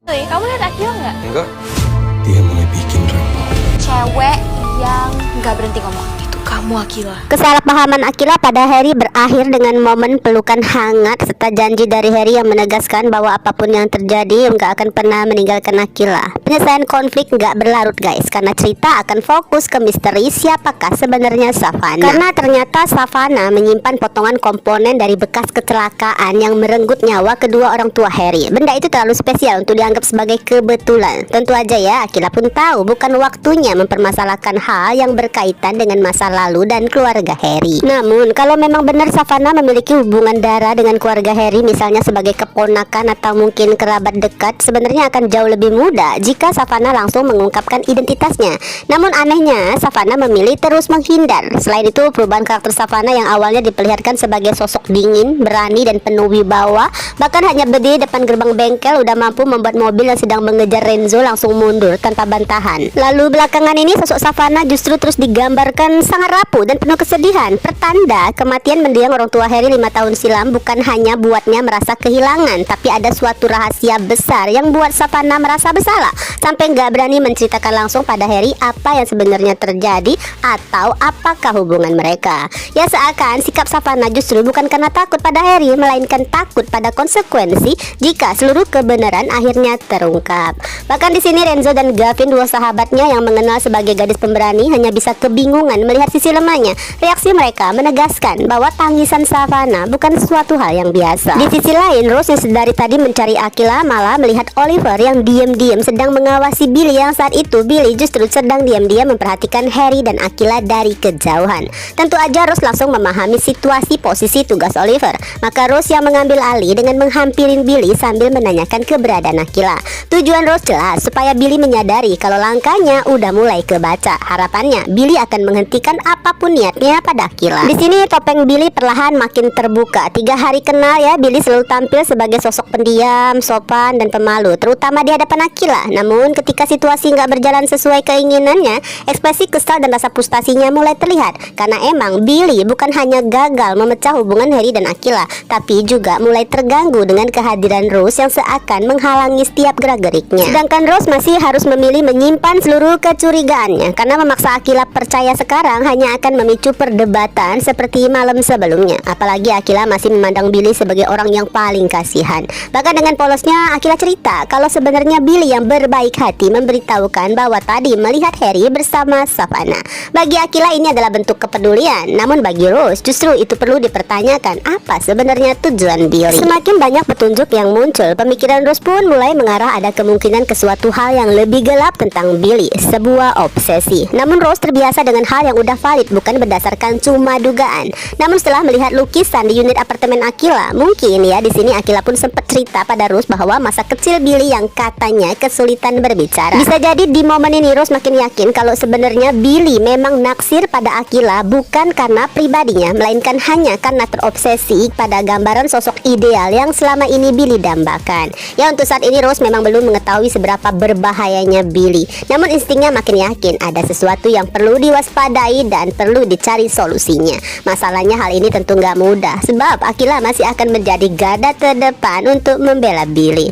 Woi, kamu lihat Akila nggak? Enggak. Dia mulai bikin rempong. Cewek yang nggak berhenti ngomong. Itu kamu, Akila. Kesalahpahaman Akila pada Harry berakhir dengan momen pelukan hangat serta janji dari Harry yang menegaskan bahwa apapun yang terjadi nggak akan pernah meninggalkan Akila. Penyelesaian konflik nggak berlarut guys, karena cerita akan fokus ke misteri siapakah sebenarnya Savannah. Karena ternyata Savannah menyimpan potongan komponen dari bekas kecelakaan yang merenggut nyawa kedua orang tua Harry. Benda itu terlalu spesial untuk dianggap sebagai kebetulan. Tentu aja ya, Akila pun tahu bukan waktunya mempermasalahkan hal yang berkaitan dengan masa lalu dan keluarga Harry. Namun kalau memang benar Savannah memiliki hubungan darah dengan keluarga Harry, misalnya sebagai keponakan atau mungkin kerabat dekat, sebenarnya akan jauh lebih mudah jika Savannah langsung mengungkapkan identitasnya. Namun anehnya Savannah memilih terus menghindar. Selain itu, perubahan karakter Savannah yang awalnya diperlihatkan sebagai sosok dingin, berani dan penuh wibawa, bahkan hanya berdiri depan gerbang bengkel udah mampu membuat mobil yang sedang mengejar Renzo langsung mundur tanpa bantahan. Lalu belakangan ini sosok Savannah justru terus digambarkan sangat rapuh dan penuh kesedihan, pertanda kematian mendiang orang tua Harry 5 tahun silam bukan hanya buatnya merasa kehilangan, tapi ada suatu rahasia besar yang buat Savannah merasa bersalah sampai nggak berani menceritakan langsung pada Harry apa yang sebenarnya terjadi atau apakah hubungan mereka. Ya seakan sikap Savannah justru bukan karena takut pada Harry, melainkan takut pada konsekuensi jika seluruh kebenaran akhirnya terungkap. Bahkan di sini Renzo dan Gavin, dua sahabatnya yang mengenal sebagai gadis pemberani, hanya bisa kebingungan melihat sisi lemahnya. Reaksi mereka menegaskan bahwa tangisan Savannah bukan suatu hal yang biasa. Di sisi lain, Rose yang sedari tadi mencari Akila malah melihat Oliver yang diam-diam sedang mengawasi Billy, yang saat itu Billy justru sedang diam-diam memperhatikan Harry dan Akila dari kejauhan. Tentu aja Rose langsung memahami situasi posisi tugas Oliver. Maka Rose yang mengambil alih dengan menghampirin Billy sambil menanyakan keberadaan Akila. Tujuan Rose jelas, supaya Billy menyadari kalau langkahnya udah mulai kebaca. Harapannya Billy akan menghentikan apapun niatnya pada Akila. Di sini topeng Billy perlahan makin terbuka. 3 hari kenal ya, Billy selalu tampil sebagai sosok pendiam, sopan dan pemalu, terutama di hadapan Akila. Namun ketika situasi nggak berjalan sesuai keinginannya, ekspresi kesal dan rasa frustasinya mulai terlihat. Karena emang Billy bukan hanya gagal memecah hubungan Harry dan Akila, tapi juga mulai terganggu dengan kehadiran Rose yang seakan menghalangi setiap gerak-geriknya. Sedangkan Rose masih harus memilih menyimpan seluruh kecurigaannya, karena memaksa Akila percaya sekarang hanya akan memicu perdebatan seperti malam sebelumnya. Apalagi Akila masih memandang Billy sebagai orang yang paling kasihan. Bahkan dengan polosnya Akila cerita kalau sebenarnya Billy yang berbaik hati memberitahukan bahwa tadi melihat Harry bersama Savannah. Bagi Akila ini adalah bentuk kepedulian, namun bagi Rose justru itu perlu dipertanyakan apa sebenarnya tujuan Billy. Semakin banyak petunjuk yang muncul, pemikiran Rose pun mulai mengarah ada kemungkinan ke suatu hal yang lebih gelap tentang Billy, sebuah obsesi. Namun Rose terbiasa dengan hal yang udah valid, bukan berdasarkan cuma dugaan. Namun setelah melihat lukisan di unit apartemen Akila, mungkin ya di sini Akila pun sempat cerita pada Rose bahwa masa kecil Billy yang katanya kesulitan berbicara. Bisa jadi di momen ini Rose makin yakin kalau sebenarnya Billy memang naksir pada Akila bukan karena pribadinya, melainkan hanya karena terobsesi pada gambaran sosok ideal yang selama ini Billy dambakan. Ya untuk saat ini Rose memang belum mengetahui seberapa berbahayanya Billy, namun instingnya makin yakin ada sesuatu yang perlu diwaspadai dan perlu dicari solusinya. Masalahnya hal ini tentu nggak mudah, sebab Akila masih akan menjadi garda terdepan untuk membela Billy.